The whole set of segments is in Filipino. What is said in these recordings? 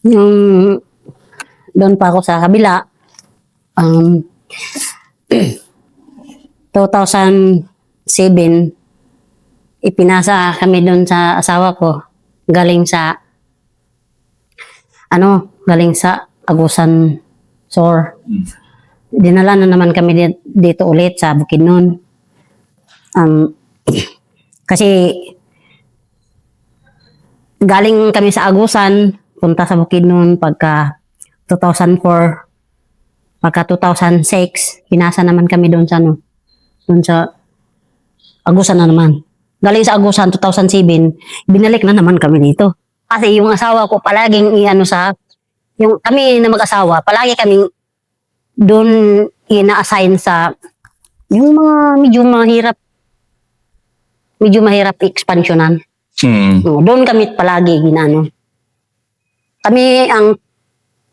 Yung doon pa ako sa kabila, 2007, ipinasa kami doon sa asawa ko. Galing sa Agusan Sor. Dinala na naman kami dito ulit sa Bukidnon. Kasi galing kami sa Agusan, punta sa Bukidnon pagka 2004, pagka 2006, pinasa naman kami doon sa doon sa Agusan na naman. Galing sa Agusan 2007, binalik na naman kami dito. Kasi yung asawa ko palaging yung kami na mag-asawa, palagi kaming doon ina-assign sa yung mga medyo mahirap expansionan. Doon kami palagi ginano. Kami ang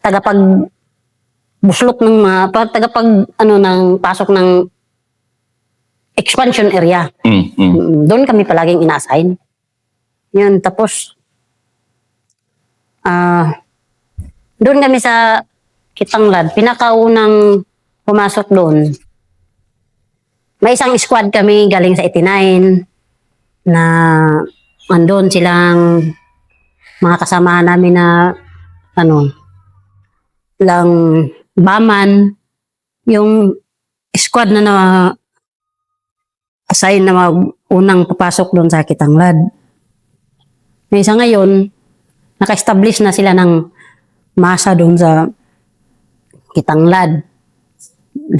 tagapag-buslot ng ng pasok ng expansion area. Doon kami palaging ina-assign. Yun, tapos doon kami sa Kitanglad, pinakaunang pumasok doon. May isang squad kami galing sa 89 na andun silang mga kasama namin na lang baman, yung squad na assign na unang papasok doon sa Kitanglad. May isa ngayon, naka-establish na sila ng masa doon sa Kitanglad,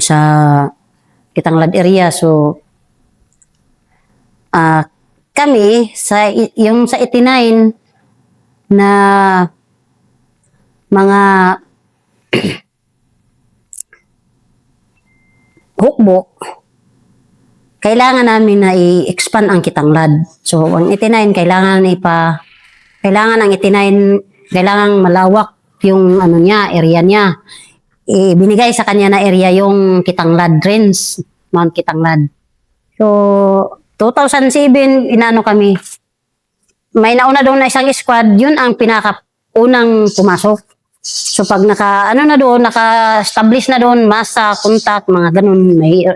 sa Kitanglad area. So, kami, yung sa 89 na mga hukbo, kailangan namin na i-expand ang Kitanglad. So, ang 89, kailangan malawak yung area niya. Binigay sa kanya na area yung Kitanglad Range, Mount Kitanglad. So, 2007, kami. May nauna doon na isang squad, yun ang pinakaunang pumasok. So, pag naka-establish na doon, masa, kontak, mga ganun, may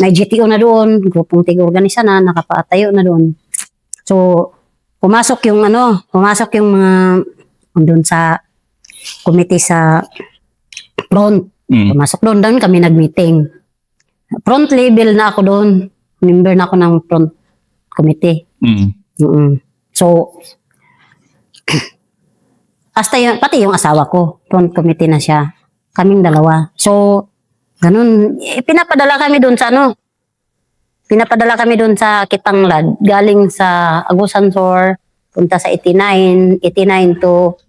GTO na doon, grupong tig-organisa na, nakapatayo na doon. So, pumasok yung mga doon sa committee sa front. Pumasok doon kami nag-meeting. Front level na ako doon. Member na ako ng front committee. So, pati yung asawa ko, front committee na siya. Kaming dalawa. So, ganun. Pinapadala kami doon sa Kitanglad. Galing sa Agusan Sor, punta sa 89 to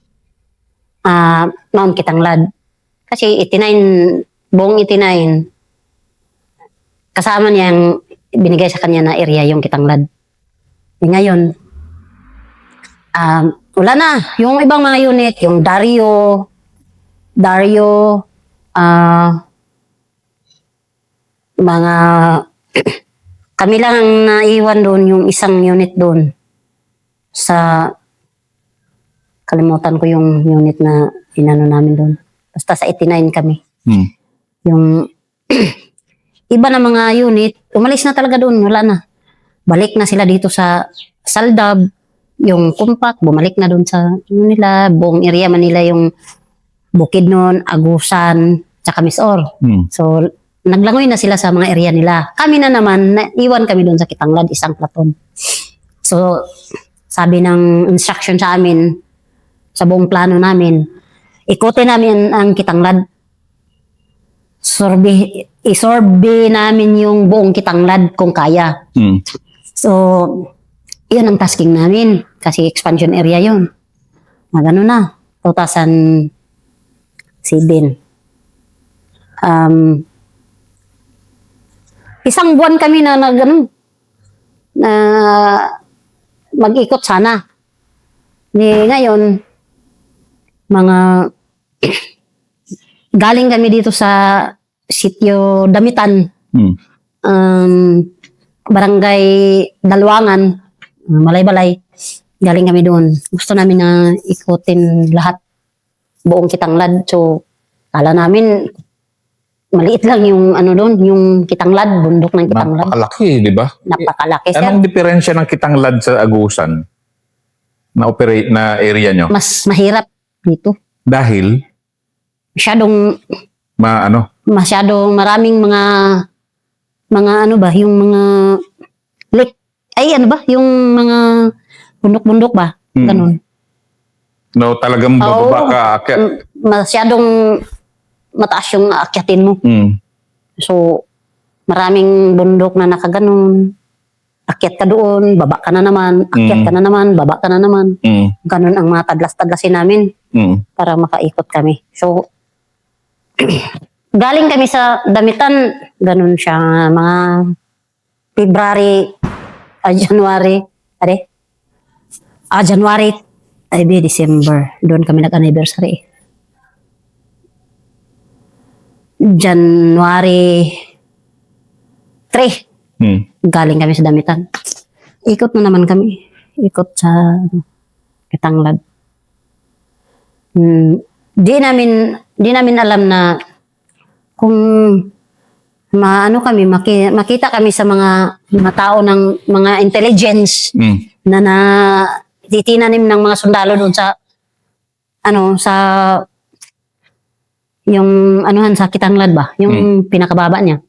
Mount Kitanglad. Kasi 89, buong 89, kasama niyang binigay sa kanya na area yung Kitanglad. Ngayon, wala na. Yung ibang mga unit, yung Dario, mga kami lang ang naiwan doon, yung isang unit doon sa kalimutan ko yung unit na namin doon. Basta sa 89 kami. Yung iba na mga unit, umalis na talaga doon, wala na. Balik na sila dito sa Saldab, yung Kumpak, bumalik na doon sa nila, buong area Manila, yung Bukidnon, Agusan, tsaka Misor. So, naglangoy na sila sa mga area nila. Kami na naman, naiwan kami doon sa Kitanglad, isang platon. So, sabi ng instruction sa amin, sa buong plano namin, ikutin namin ang Kitanglad. Isorbe namin yung buong Kitanglad kung kaya. So, yun ang tasking namin. Kasi expansion area yun. Gano'n na. 2007. Isang buwan kami na mag-ikot sana. Ngayon, galing kami dito sa sitio Damitan, barangay Dalwangan, Malay-Balay. Galing kami doon. Gusto namin na ikutin lahat buong Kitanglad. So, kala namin, maliit lang yung ano doon, yung Kitanglad, bundok ng Kitanglad. Napakalaki, di ba? Napakalaki, sir. Anong diferensya ng Kitanglad sa Agusan na operate na area nyo? Mas mahirap dito. Dahil, Masyadong maraming mga ano ba, yung mga lake, ay ano ba, yung mga bundok-bundok ba, ganun. no, talagang bababa ka. Masyadong mataas yung aakyatin mo. Mm. So, maraming bundok na nakaganon. Akyat ka doon, baba ka na naman, akyat ka na naman, baba ka na naman. Ganun ang mga taglas-taglasin namin para makaikot kami. So, galing kami sa Damitan, ganun siya, mga February, January, January, December, doon kami nag-anniversary. January 3, galing kami sa Damitan. Ikot na naman kami, ikot sa Kitanglad. Di namin alam na kung makita kami sa mga tao ng mga intelligence na titinanim ng mga sundalo doon sa yung sa Kitanglad ba, yung pinakababa niya,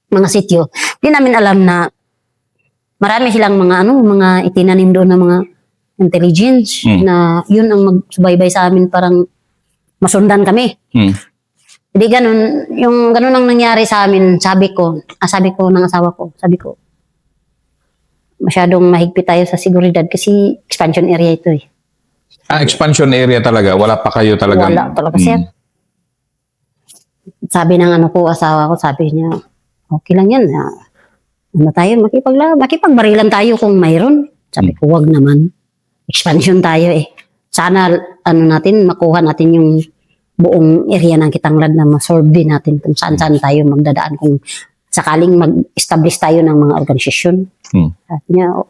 mga sityo. Di namin alam na marami silang mga itinanim doon na mga intelligence na yun ang magsubaybay sa amin, parang masundan kami. Hindi ganun. Yung ganun ang nangyari sa amin, sabi ko ng asawa ko, masyadong mahigpit tayo sa seguridad kasi expansion area ito eh. Expansion area talaga? Wala pa kayo talaga? Wala talaga, sir. Sabi ng asawa ko, sabi niya, okay lang yan. Makipagbarilan tayo kung mayroon. Sabi ko, wag naman. Expansion tayo eh. Sana makuha natin yung buong area ng Kitanglad na masorb din natin kung saan tayo magdadaan kung sakaling mag-establish tayo ng mga organisasyon. Sabi niya,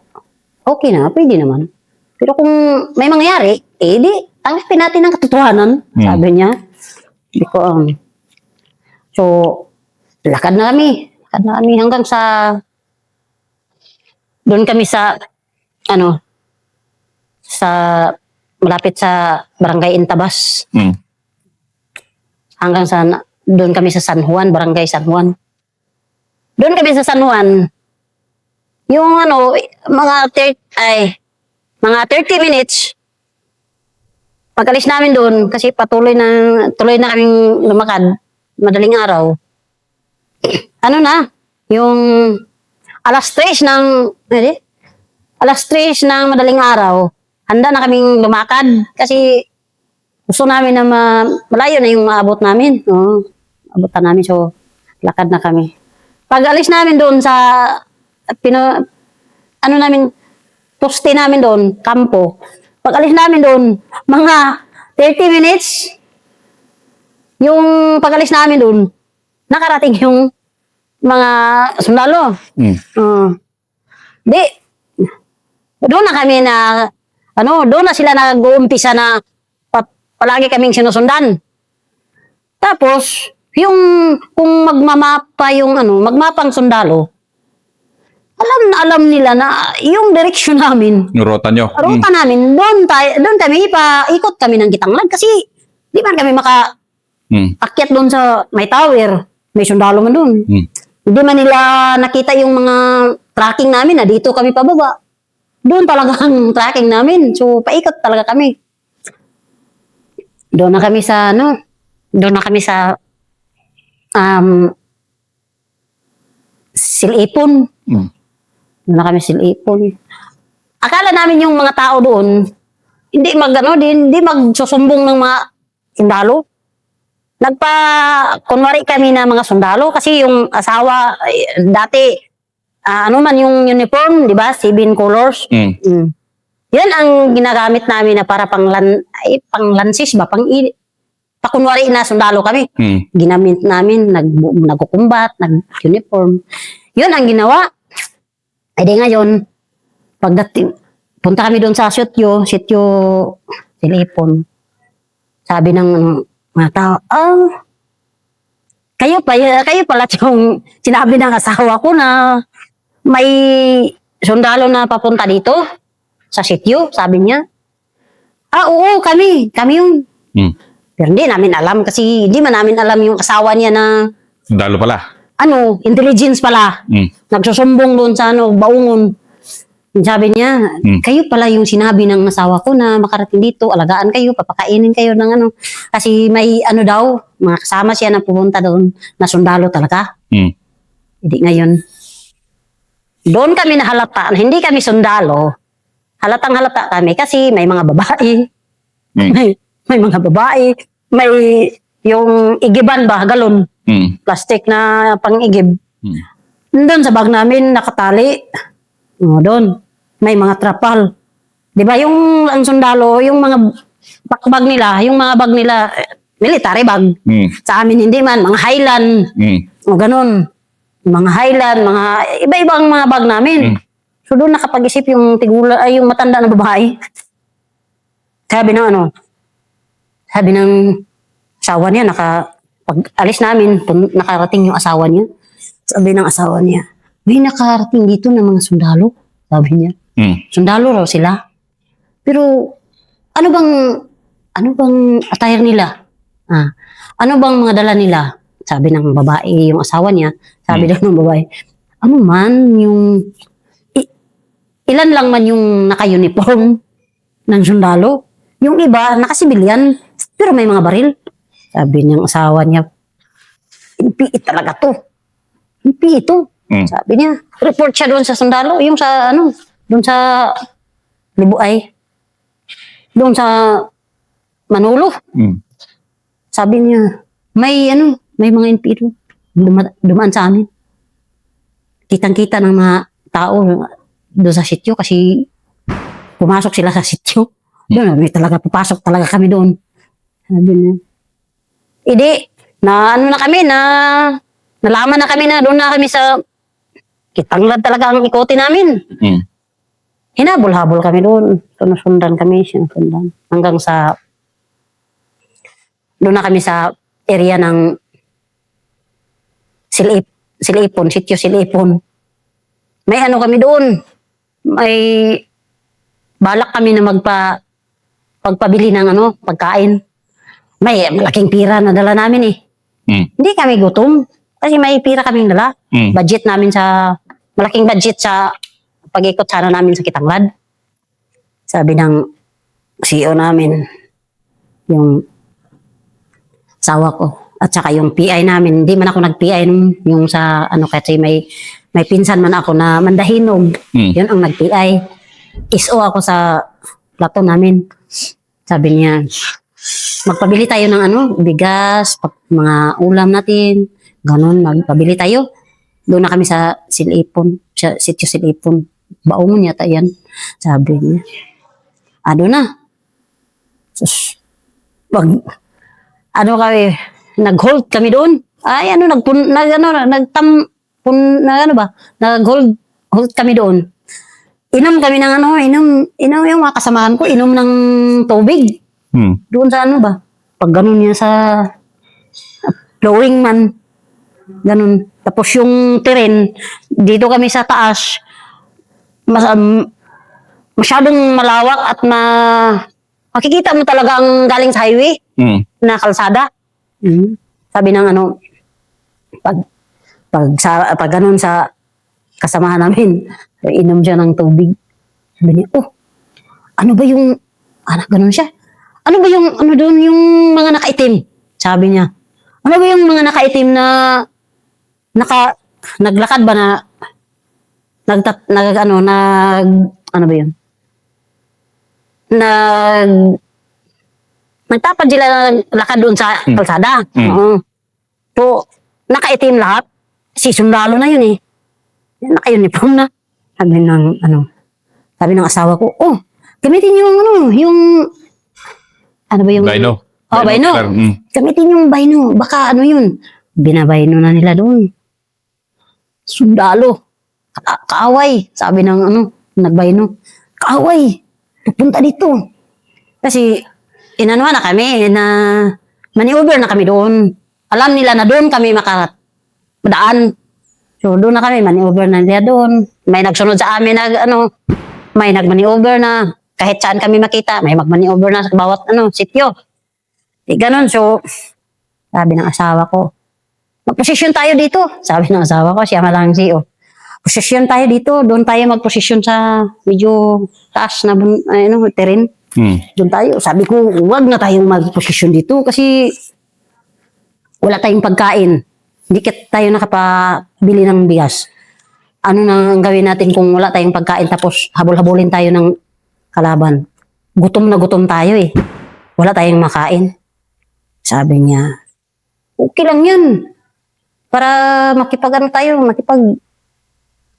okay na, pwede naman. Pero kung may mangyari, di, tanggapin natin ang katotohanan. Sabi niya. So, lakad na kami hanggang sa, doon kami sa, malapit sa Barangay Intabas. Hanggang sa, doon kami sa San Juan, Barangay San Juan. Doon kami sa San Juan, yung mga 30 minutes, pag-alis namin doon, kasi tuloy na kaming lumakad, madaling araw, yung alas 3 ng madaling araw, handa na kaming lumakad kasi gusto namin na malayo na yung maabot namin. Abutan namin, so lakad na kami. Pag alis namin doon sa poste namin doon, kampo. Pag alis namin doon, mga 30 minutes, yung pag-alis namin doon, nakarating yung mga sundalo. Doon na kami doon na sila nag-uumpisa na palagi kaming sinusundan. Tapos, kung magmamapa magmapang sundalo, alam nila na yung direksyon namin. Yung ruta nyo? Ruta namin, doon kami, ikot kami ng Kitanglad kasi di man kami akyat doon sa may tower, may sundalo man doon. Hindi man nila nakita yung mga tracking namin na dito kami pababa. Doon talaga ang tracking namin. So, paikot talaga kami. Doon na kami sa Silipon. Doon na kami Silipon. Akala namin yung mga tao doon, hindi magsusumbong ng mga sundalo. Kunwari kami na mga sundalo kasi yung asawa dati yung uniform, di ba? 7 colors. Yan ang ginagamit namin na para panglansis ba? Pakunwari na sundalo kami. Ginamit namin, nagkukumbat, nag-uniform. Yun ang ginawa. Ay di ngayon, pagdating, punta kami doon sa sityo Silipon. Sabi ng mga tao, kayo pala yung sinabi ng asawa ko na may sundalo na papunta dito sa sityo, sabi niya. Oo, kami yun. Pero hindi namin alam kasi hindi man namin alam yung asawa niya na Sundalo pala. intelligence pala. Nagsusumbong doon sa baungon. Sabi niya, kayo pala yung sinabi ng asawa ko na makarating dito, alagaan kayo, papakainin kayo ng Kasi may daw, mga kasama siya na pumunta doon na sundalo talaga. Hindi ngayon. Doon kami nahalata, hindi kami sundalo. Halatang halata kami kasi may mga babae. May mga babae. May yung igiban ba, galon. Plastic na pang-igib. Doon sa bag namin nakatali. Doon. May mga trapal. Di ba yung ang sundalo, yung mga bag nila, military bag. Sa amin hindi man, mga Highland. O ganun. Mga Highland, mga iba-ibang mga bag namin. So doon nakapag-isip yung yung matanda na babae. Sabi ng asawa niya, pag alis namin, nakarating yung asawa niya. Sabi ng asawa niya, may nakarating dito ng mga sundalo. Sabi niya. Sundalo raw sila. Pero, ano bang attire nila? Ano bang mga dala nila? Sabi ng babae, yung asawa niya, sabi daw ng babae, ano man, ilan lang man yung naka-uniform ng sundalo. Yung iba, naka-civilian, pero may mga baril. Sabi ng asawa niya, hindi talaga to. Hindi ito. Sabi niya, report siya doon sa sundalo, yung sa doon sa Libuay. Doon sa Manolo. Sabi niya, may mga NPO dumaan sa amin. Kitang-kita ng mga tao doon sa sityo kasi pumasok sila sa sityo. Doon, may papasok talaga kami doon. Sabi niya, nalaman na kami na doon na kami sa Kitanglad talaga ang ikote namin. Hinabol-habol kami doon. Sinusundan kami. Hanggang sa doon na kami sa area ng Silipon, sityo Silipon. May kami doon. May balak kami na pagpabili ng pagkain. May malaking pira na dala namin eh. Hindi kami gutom. Kasi may pira kaming dala. Budget namin malaking budget sa pag-ikot sana namin sa Kitanglad. Sabi ng CEO namin, yung asawa ko, at saka yung PI namin, hindi man ako nag-PI yung sa kasi may pinsan man ako na mandahinog. Yun ang nag-PI. ISO ako sa plato namin. Sabi niya, magpabili tayo ng bigas, mga ulam natin, ganun, magpabili tayo. Doon na kami sa Silipon, sa sityo Silipon. Baungon yata yan. Sabi niya. Doon na. Sus, nag-hold kami doon. Nag-hold kami doon. Inom kami ng inom yung mga kasamahan ko, inom ng tubig. Doon sa pag ganun niya sa flowing man. Ganun. Tapos yung terrain, dito kami sa taas, masyadong malawak at makikita mo talaga ang galing sa highway na kalsada. Sabi ng pag ganun sa kasamahan namin, inom siya ng tubig. Sabi niya, ano ba yung, ganun siya? Ano ba yung, doon yung mga nakaitim? Sabi niya, ano ba yung mga nakaitim na naglakad ba na nagtapad sila lakad doon sa kalsada. So, nakaitim lahat. Si sundalo na yun eh. Naka-uniform na. Sabi ng asawa ko, gamitin yung Bino. Bino. Gamitin yung bino. Baka yun. Binabayno na nila doon. Sundalo. Kaaway. Sabi ng nagbayno. Kaaway. Pupunta dito. Kasi inanuhan na kami na maneuver na kami doon. Alam nila na doon kami makadaan. So doon na kami, maneuver na nila doon. May nagsunod sa amin na may nagmaneuver na kahit saan kami makita, may magmaneuver na sa bawat sityo. Ganun. So sabi ng asawa ko, magposisyon tayo dito. Sabi ng asawa ko, siya malang CEO. Posisyon tayo dito, doon tayo magposisyon sa medyo taas na terrain. Doon tayo. Sabi ko, huwag na tayong magposisyon dito kasi wala tayong pagkain. Hindi tayo nakapabili ng bigas. Ano nang gawin natin kung wala tayong pagkain tapos habol-habulin tayo ng kalaban? Gutom na gutom tayo eh. Wala tayong makain. Sabi niya, okay lang yan. Para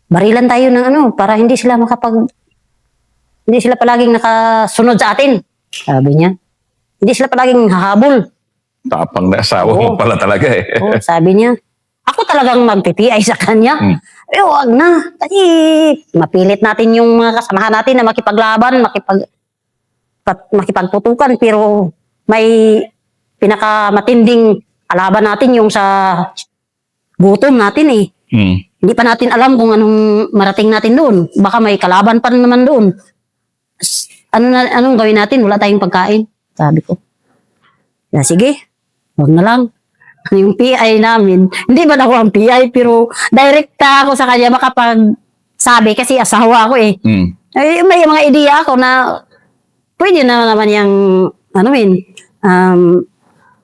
barilan tayo ng para hindi sila palaging nakasunod sa atin. Sabi niya. Hindi sila palaging hahabol. Tapang na asawa mo pala talaga eh. Oo, sabi niya. Ako talagang magpipiyay sa kanya. Huwag na. Kasi mapilit natin yung mga kasamahan natin na makipaglaban, makipagputukan. Pero may pinakamatinding kalaban natin yung sa gutom natin eh. Hindi pa natin alam kung anong marating natin doon. Baka may kalaban pa naman doon. Anong gawin natin? Wala tayong pagkain. Sabi ko. Ya, sige. Huwag na lang. Yung PI namin, hindi ba ako ang PI, pero direkta ako sa kanya makapagsabi kasi asawa ako eh. May mga ideya ako na pwede na naman yung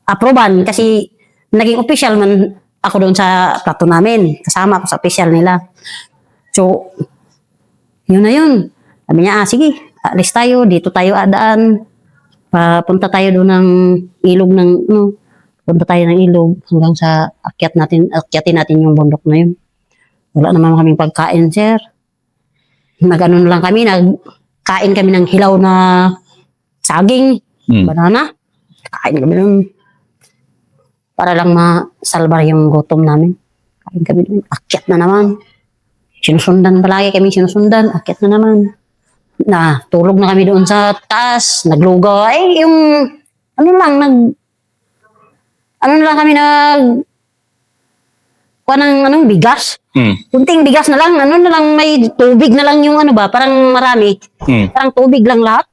aproban kasi naging official man ako doon sa plato namin. Kasama ako sa official nila. So, yun na yun. Sabi niya, sige, alis tayo, dito tayo adaan. Papunta tayo doon ng ilog punta tayo ng ilog hanggang sa akyatin natin yung bundok na yun. Wala naman kaming pagkain, sir. Lang kami, nagkain kami ng hilaw na saging, banana. Kain kami nun. Para lang masalbar yung gutom namin. Kain kami nun. Akyat na naman. Sinusundan palagi kami, akyat na naman. Tulog na kami doon sa taas, naglugaw. Bigas. Kunting bigas na lang, may tubig na lang yung parang marami. Parang tubig lang lahat.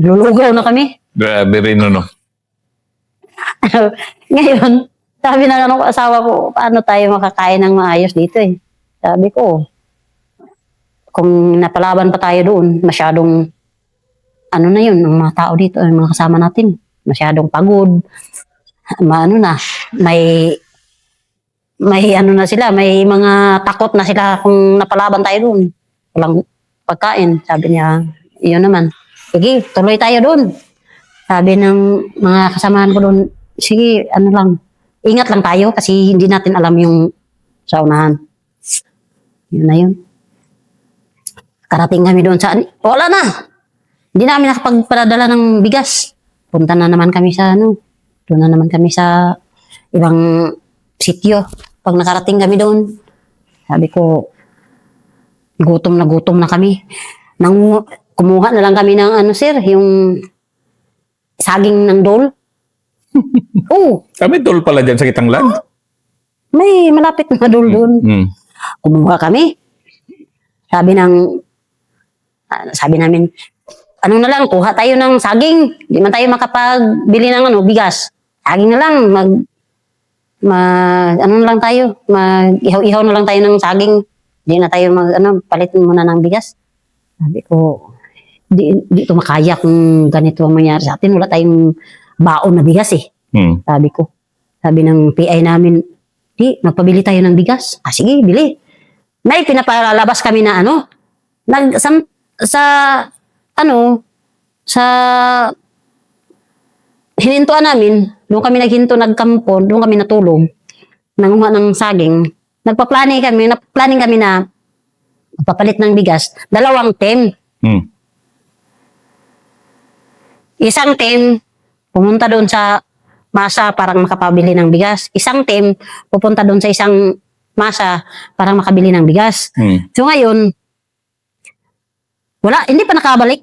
Lulugaw na kami. Grabe rin Ngayon, sabi ng asawa ko, paano tayo makakain ng maayos dito eh. Sabi ko, kung napalaban pa tayo doon, masyadong, ang mga tao dito, ang mga kasama natin, masyadong pagod, may mga takot na sila kung napalaban tayo doon. Walang pagkain. Sabi niya, iyon naman. Sige, tuloy tayo doon. Sabi ng mga kasamahan ko doon, sige, ingat lang tayo kasi hindi natin alam yung sa unahan. Yun na yun. Karating kami doon wala na. Hindi namin nakapagpadala ng bigas. Punta na naman kami doon na naman kami sa ibang sityo. Pag nakarating kami doon, sabi ko, gutom na kami. Kumuha na lang kami ng sir, yung saging ng dol. Kami dol pala dyan sa Kitanglan. May malapit na dol doon. Kumuha kami. Sabi namin, na lang, kuha tayo ng saging. Di man tayo makapagbili ng bigas. Saging na lang, lang tayo, mag-ihaw-ihaw na lang tayo ng saging. Di na tayo palitin muna ng bigas. Sabi ko, di ito makaya kung ganito ang mangyari sa atin. Wala tayong baon na bigas eh. Sabi ko. Sabi ng PI namin, magpabili tayo ng bigas. Sige, bili. May pinapalalabas kami na sa hinintuan namin, doon kami naghinto, nagkampo, doon kami natulog, nanguha ng saging. Nagpa-planning kami na papalit ng bigas, 2 team. Isang team, pumunta doon sa masa para makapabili ng bigas. Isang team, pupunta doon sa isang masa para makabili ng bigas. So ngayon, hindi pa nakabalik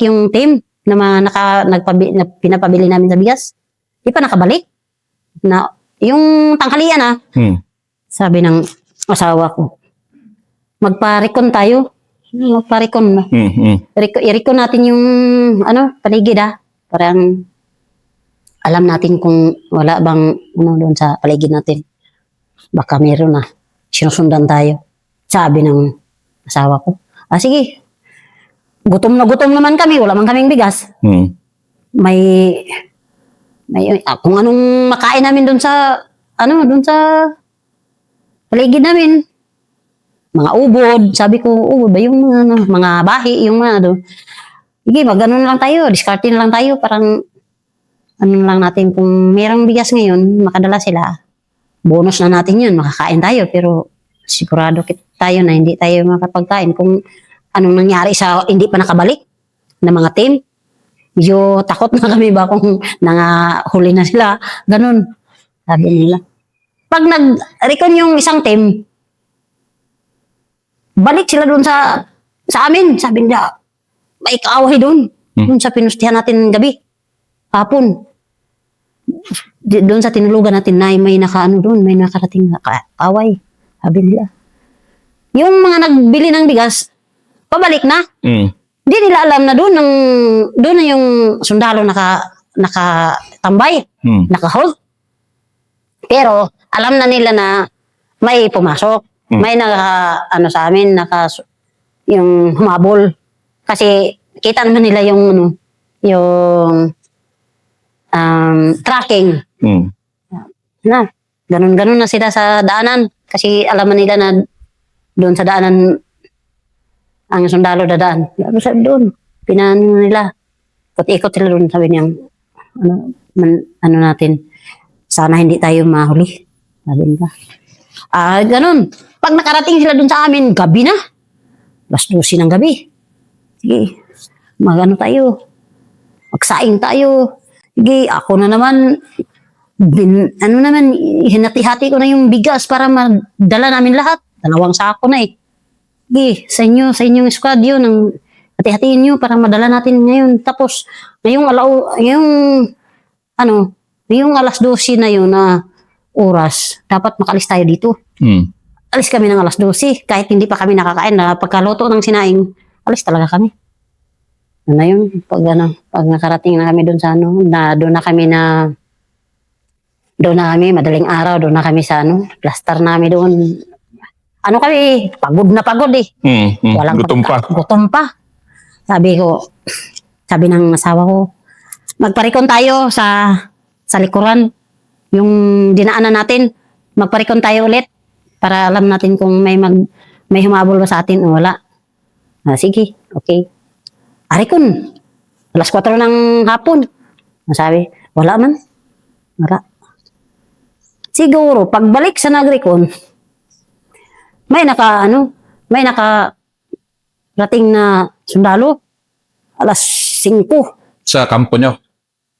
yung team. na mga na pinapabili namin sa bigas. Di pa nakabalik. Na, yung tanghalian sabi ng asawa ko, magpa-recon tayo. Magpa-recon na. I-recon natin yung paligid Parang alam natin kung wala bang doon sa paligid natin. Baka meron sinusundan tayo. Sabi ng asawa ko, sige. Gutom naman kami. Wala man kaming bigas. May kung anong makain namin doon sa paligid namin. Mga ubod. Sabi ko, ubod ba yung mga bahi, yung mga doon. Sige, mag-ano lang tayo. Discarding lang tayo. Parang lang natin kung merong bigas ngayon, makadala sila. Bonus na natin yun. Makakain tayo. Pero sigurado tayo na hindi tayo makapagkain. Kung anong nangyari sa hindi pa nakabalik na mga team. Medyo takot na kami ba kung huli na sila. Ganun. Sabi nila. Pag nag-recon yung isang team, balik sila doon sa amin. Sabi nila, may kaaway doon. Doon sa pinustihan natin gabi. Hapon. Doon sa tinulugan natin na may doon, may nakarating kaaway. Sabi nila. Yung mga nagbili ng bigas, pabalik na. Hindi nila alam na doon na yung sundalo nakatambay, nakahold. Pero alam na nila na may pumasok. May sa amin, yung humabol. Kasi kita naman nila yung tracking. Ganun na sila sa daanan. Kasi alam nila na doon sa daanan ang sundalo dadaan. Sabi doon, pinano nila. Ikot sila doon, sabi niya, natin, sana hindi tayo mahuli. Sabi nila. Ganun. Pag nakarating sila doon sa amin, gabi na. 12 ng gabi. Sige, tayo. Magsaing tayo. Sige, ako na naman, hinati-hati ko na yung bigas para madala namin lahat. 2 sako na Sige, sa inyong squad yun, hati-hatiin nyo para madala natin ngayon. Tapos, ngayong alas 12 na yun na oras, dapat makalis tayo dito. Alis kami ng alas 12, kahit hindi pa kami nakakain na pagkaluto ng sinaing, alis talaga kami. Yun, pag nakarating na kami doon sa doon na kami madaling araw, doon na kami sa plaster namin doon. Kami, pagod na pagod gutom pa. Sabi ng asawa ko, magparikon tayo sa likuran, yung dinaanan natin, magparikon tayo ulit para alam natin kung may humabol ba sa atin o wala. Sige, okay. Arikon, alas 4 ng hapon. Sabi, wala man. Wala. Siguro, pagbalik sa nagrikon, may nakarating na sundalo, alas 5. Sa kampo nyo?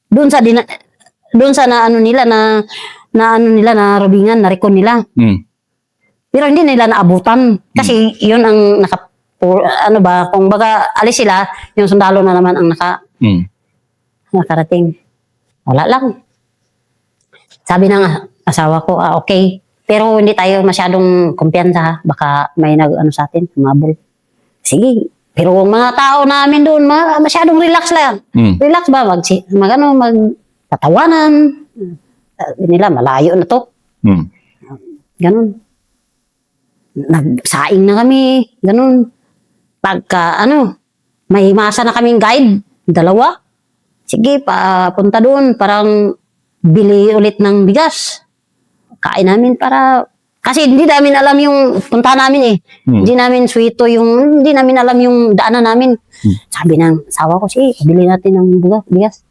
Doon sa na robingan, na-recon nila. Pero hindi nila naabutan. Kasi yun ang kung baga alis sila, yung sundalo na naman ang nakarating. Wala lang. Sabi ng asawa ko, okay. Pero hindi tayo masyadong kumpiyansa. Baka may sa atin, humabol. Sige. Pero mga tao namin doon, masyadong relax lang. Relax ba? Magtatawanan. Nila, malayo na to. Ganun. Nagsaing na kami. Ganun. Pagka, may masa na kaming guide. 2. Sige, papunta doon. Parang bili ulit ng bigas. Kain namin kasi hindi namin alam yung punta namin Hindi namin hindi namin alam yung daanan namin. Sabi ng asawa ko, bili natin ng bigas.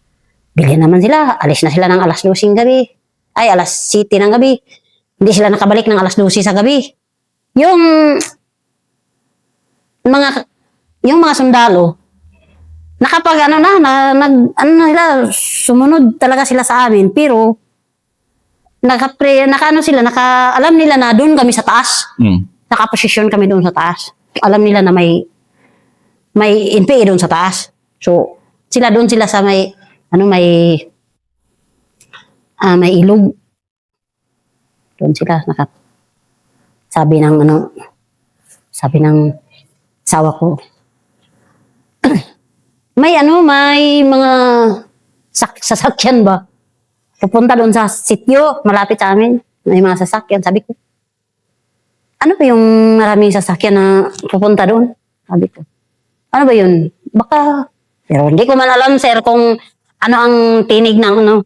Bili naman sila. Alis na sila ng alas 12 gabi. Ay, alas 7 ng gabi. Hindi sila nakabalik ng alas 12 sa gabi. Yung mga sundalo, sumunod talaga sila sa amin, pero alam nila na doon kami sa taas. Nakaposisyon kami doon sa taas. Alam nila na may NPA doon sa taas. So, Sila doon sila sa may, may ilog. Doon sila, sabi ng asawa ko, may mga sasakyan ba? Pupunta doon sa sityo, malapit sa amin. May mga sasakyan. Sabi ko, ano ba yung maraming sasakyan na pupunta doon? Sabi ko, ano ba yun? Baka, pero hindi ko man alam, sir, kung ano ang tinig ng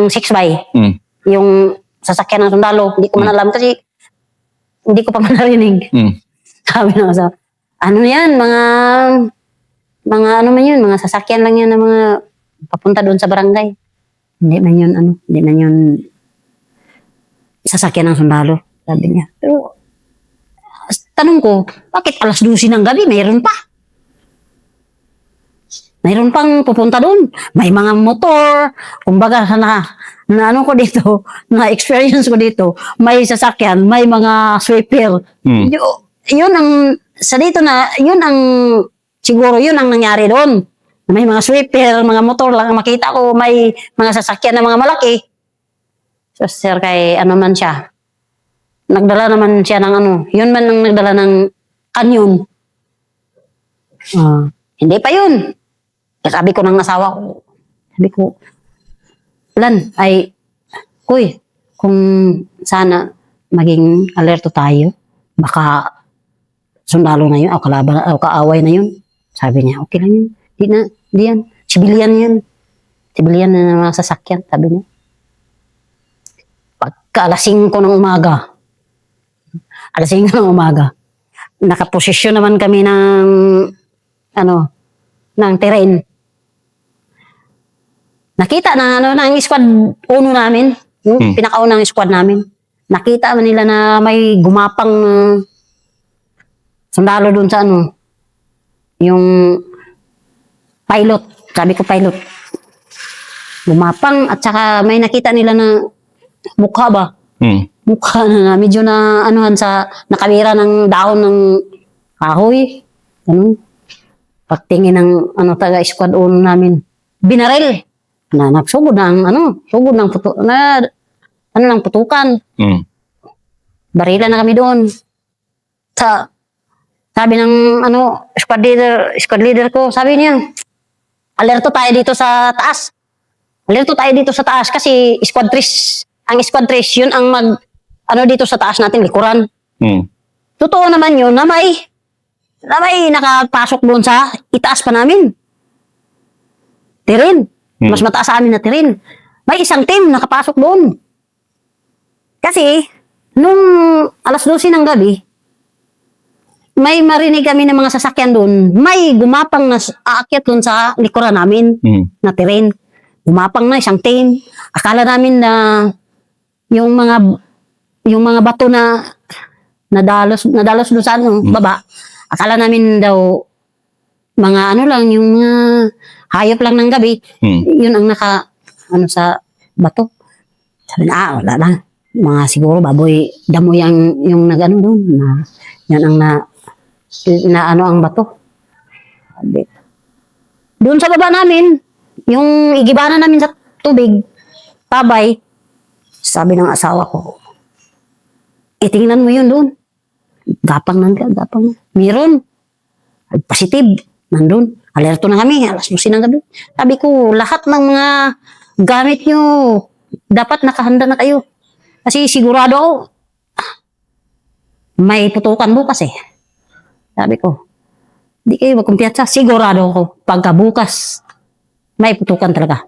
6x. Yung sasakyan ng sundalo. Hindi ko man alam kasi hindi ko pa man narinig. Sabi ng asawa, ano yan, mga ano man yun, mga sasakyan lang yan na mga papunta doon sa barangay. Hindi man yun sasakyan ng sundalo, sabi niya. Pero, tanong ko, bakit alas 12 ng gabi, mayroon pa? Mayroon pang pupunta doon. May mga motor, kumbaga na experience ko dito, may sasakyan, may mga sweeper. Yun ang, siguro yun ang nangyari doon. May mga sweeper, mga motor lang makita ko, may mga sasakyan na mga malaki. So, sir, kay man siya, nagdala naman siya ng yun man ang nagdala ng kanyon. Hindi pa yun. Sabi ko ng asawa ko, Kuy, kung sana maging alerto tayo, baka sundalo na yun, o kalaban, o kaaway na yun. Sabi niya, okay lang yun. Di yan. Sibilyan yan. Sibilyan na mga sasakyan, sabi niya. Pagka alas 5 ng umaga, nakaposisyon naman kami ng terrain. Nakita ng squad uno namin, yung pinakaunang squad namin. Nakita man nila na may gumapang sundalo doon sa yung pilot. Sabi ko pilot. Gumapang at saka may nakita nila na mukha ba? Mukha na medyo na nakawira ng dahon ng kahoy. Ganun. Pagtingin ng taga squad uno namin. Binaril. Na nagsugod ng putukan. Barilan na kami doon. Sabi ng squad leader ko, sabi niya, alerto tayo dito sa taas. Kasi squad 3, ang squad 3, yun ang dito sa taas natin, likuran. Totoo naman yun na may nakapasok doon sa itaas pa namin. Tirin. Mas mataas sa amin na tirin. May isang team nakapasok doon. Kasi, nung alas 12 ng gabi, may marinig kami ng mga sasakyan doon. May gumapang na aakyat doon sa likuran namin na tirin. Gumapang na isang team. Akala namin na yung mga bato na nadalos doon sa baba. Akala namin daw mga yung mga hayop lang ng gabi. Yun ang sa bato. Sabi na, wala na. Mga siguro baboy, damo yung doon. Yan ang ang bato. Sabi. Doon sa baba namin, yung igibana namin sa tubig, tabay, sabi ng asawa ko, tingnan mo yun doon. Gapang. Meron. Positive. Nandun. Alerto na kami. Alas 12 ng gabi. Sabi ko, lahat ng mga gamit nyo, dapat nakahanda na kayo. Kasi sigurado ako, may putukan bukas eh. Sabi ko, di kayo magkumpiyansa. Sigurado ako, pagkabukas, may putukan talaga.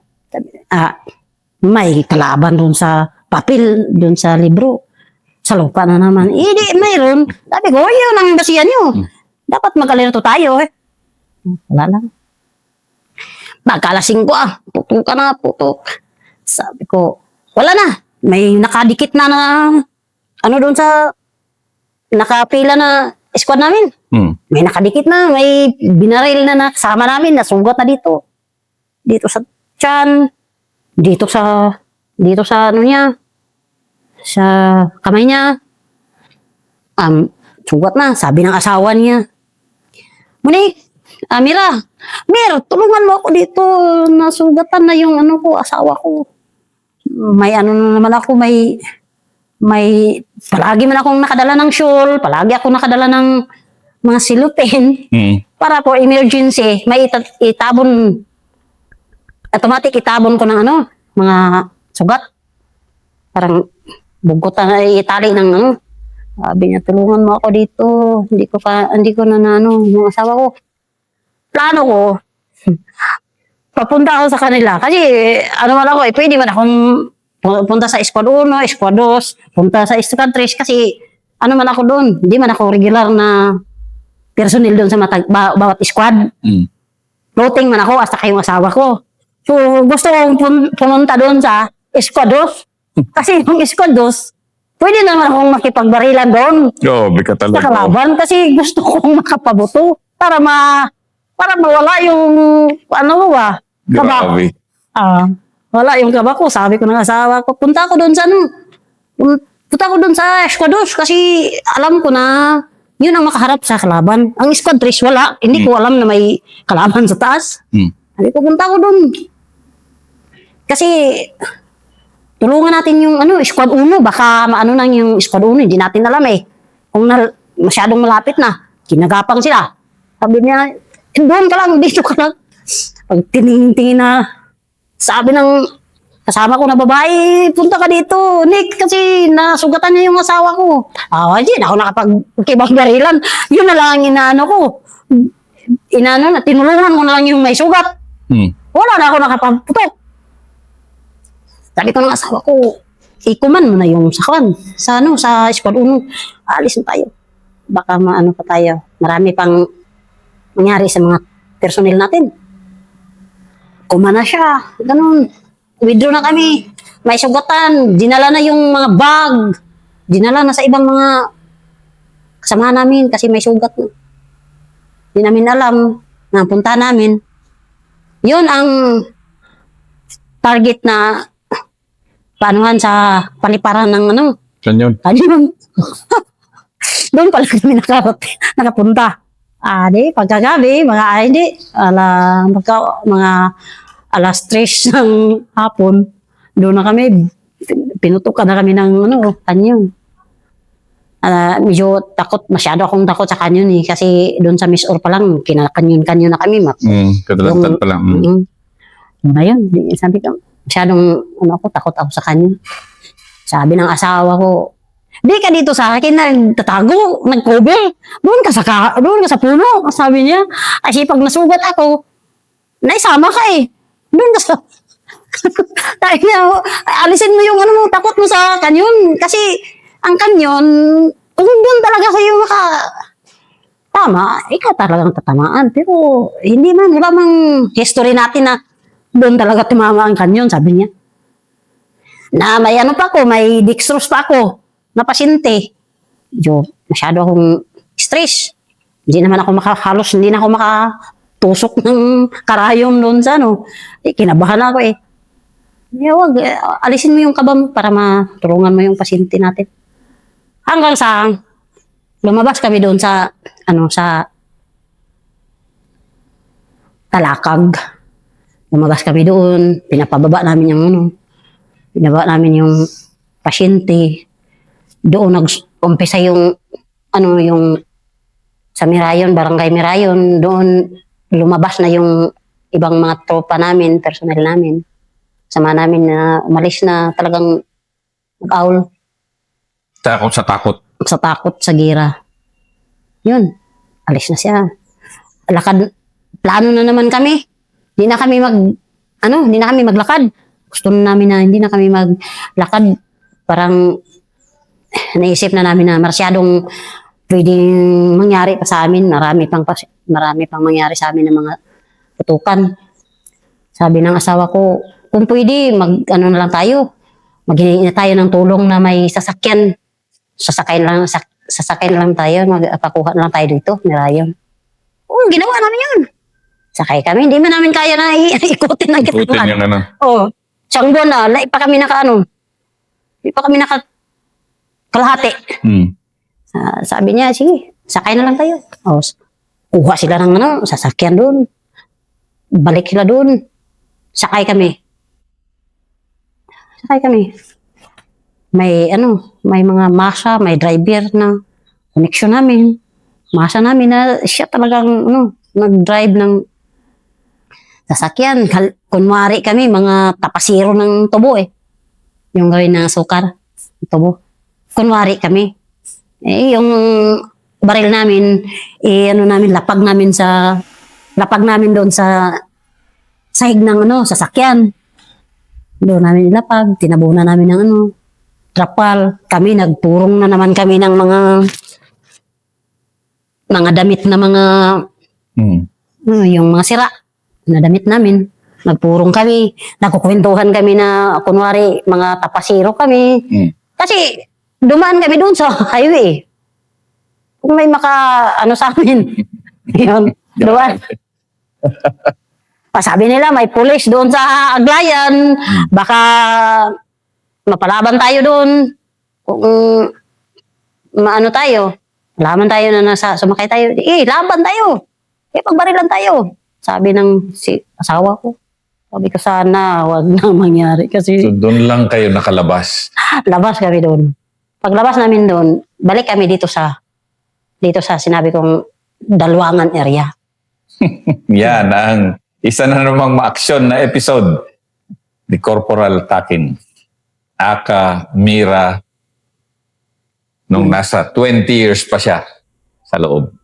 May kalaban dun sa papel, dun sa libro. Sa lupa na naman. Di, mayroon. Sabi ko, yun ang basihan nyo. Dapat mag-alerto tayo eh. Wala lang. Magkalasing ko putok. Sabi ko, wala na. May nakadikit na doon sa nakapila na squad namin. May nakadikit na, may binaril na kasama namin, nasugat na dito. Dito sa tiyan, dito sa niya, sa kamay niya. Sugat na, sabi ng asawa niya. Muni, Mir, tulungan mo ako dito. Nasugatan na yung ano ko, asawa ko. May ano na naman ako, palagi man akong nakadala ng shawl, palagi ako nakadala ng mga silupin para for emergency, may itabon, automatic itabon ko ng ano, mga sugat. Parang bugutan na itali ng ano. Sabi niya, tulungan mo ako dito. Hindi ko na yung asawa ko. Plano ko, papunta ako sa kanila. Kasi, ano man ako, pwede man akong punta sa Squad 1, Squad 2, punta sa Squad 3, kasi, ano man ako doon. Hindi man ako regular na personnel doon sa bawat squad. Floating man ako, hasta kayong asawa ko. So, gusto kong pumunta doon sa Squad 2. Kasi yung Squad 2, pwede naman akong makipagbarilan doon. Grabe ka Sa talaga. kalaban, kasi gusto kong makapabuto para mawala yung kaba. Grabe. Wala yung kaba ko. Sabi ko ng asawa ko, punta ko doon sa Squad 2 kasi alam ko na yun ang makaharap sa kalaban. Ang Squad 3 wala. Hindi ko alam na may kalaban sa taas. Sabi ko, punta ko doon. Kasi tulungan natin yung Squad 1. Baka maano nang yung Squad 1. Hindi natin alam eh. Kung masyadong malapit na, kinagapang sila. Sabi niya, doon ka lang, dito ka lang. Pag tingin na, sabi ng kasama ko na babae, punta ka dito, Nick, kasi nasugatan niya yung asawa ko. Hindi na ako nakapag-barilan. Yun na lang ang inaano ko. Tinulungan ko na lang yung may sugat. Wala na ako nakapagputok. Sabi ko ng asawa ko, ikuman mo na yung sakwan. Sa Squad 1, alis na tayo. Baka maano pa tayo. Marami pang mangyari sa mga personnel natin. Kumana siya. Ganun. Withdraw na kami. May sugatan. Dinala na yung mga bag. Dinala na sa ibang mga kasama namin kasi may sugat na. Hindi namin alam na punta namin. Yun ang target na paanuhan sa paliparan ng Saan yun? Doon pala kami nakapunta. Di, pagkagabi, mga alas 3 ng hapon, doon na kami, pinutukan na kami ng kanyon. Medyo masyado akong takot sa kanyon eh, kasi doon sa Miss Or pa lang, kinakanyon-kanyon na kami. Kadalatan pa lang. Ngayon, sabi ko, masyadong takot ako sa kanyon. Sabi ng asawa ko, di ka dito sa akin nagtatago, nag-cover. Doon ka sa puno. Sabi niya, kasi pag nasugat ako, naisama ka eh. Doon ka sa... Sabi niya, alisin mo yung takot mo sa kanyon. Kasi ang kanyon, kung doon talaga sa'yo tama, ikaw talagang tatamaan. Pero hindi man, wala mang history natin na doon talaga tumama ang kanyon, sabi niya. Na may may dextrose pa ako. Na pasyente. Masyado akong stress. Hindi naman ako hindi na ako makatusok ng karayom doon sa kinabahan ako eh. Wag, alisin mo yung kaba mo para matulungan mo yung pasyente natin. Hanggang sa lumabas kami doon sa sa Talakag. Lumabas kami doon, pinababa namin yung pasyente. Doon nag-umpisa yung sa Mirayon, Barangay Mirayon, doon lumabas na yung ibang mga tropa namin, personnel namin. Sama namin na umalis na talagang nag-aul. Takot sa takot. Sa takot sa gira. Yun, alis na siya. Plano na naman kami. Hindi na kami maglakad. Gusto namin na hindi na kami maglakad. Parang naisip na namin na masyadong pwedeng mangyari pa sa amin. Marami pang mangyari sa amin ng mga putukan. Sabi ng asawa ko, kung pwede, na lang tayo. Maghingi na tayo ng tulong na may sasakyan. Sasakay lang tayo. Magpakuha lang tayo dito. Mirayon. Ginawa namin yun. Sakay kami. Hindi man namin kaya na ikutin ang Ikutin yung Siyang buwan na, Hindi pa kami kalahati. Sabi niya, sige, sakay na lang tayo. kuha sila ng sasakyan doon. Balik sila doon. Sakay kami. May mga masa, may driver na connection namin. Masa namin na siya talagang nag-drive ng sasakyan. Kunwari kami, mga tapasiro ng tubo yung gawin ng sukar, tubo. Kunwari kami. Yung baril namin, lapag namin doon sa sahig ng sasakyan. Doon namin ilapag, tinabunan namin ng trapal. Kami, nagpurong na naman kami ng mga damit na mga, yung mga sira na damit namin. Nagpurong kami, nagkukwentuhan kami na, kunwari, mga tapasiro kami. Kasi, dumaan kami doon sa highway. Kung may sa amin. Yun, dumaan. Sabi nila, may pulis doon sa Aglayan. Baka mapalaban tayo doon. Kung laban tayo na sumakay tayo. Laban tayo. Pagbarilan tayo. Sabi ng asawa ko. Sabi ko, sana wag nang mangyari. Kasi So doon lang kayo nakalabas. labas kami doon. Paglabas namin doon, balik kami dito sa sinabi kong Dalwangan area. Yan ang isa na namang ma-action na episode ni Corporal Takin. Aka Mira nung nasa 20 years pa siya sa loob.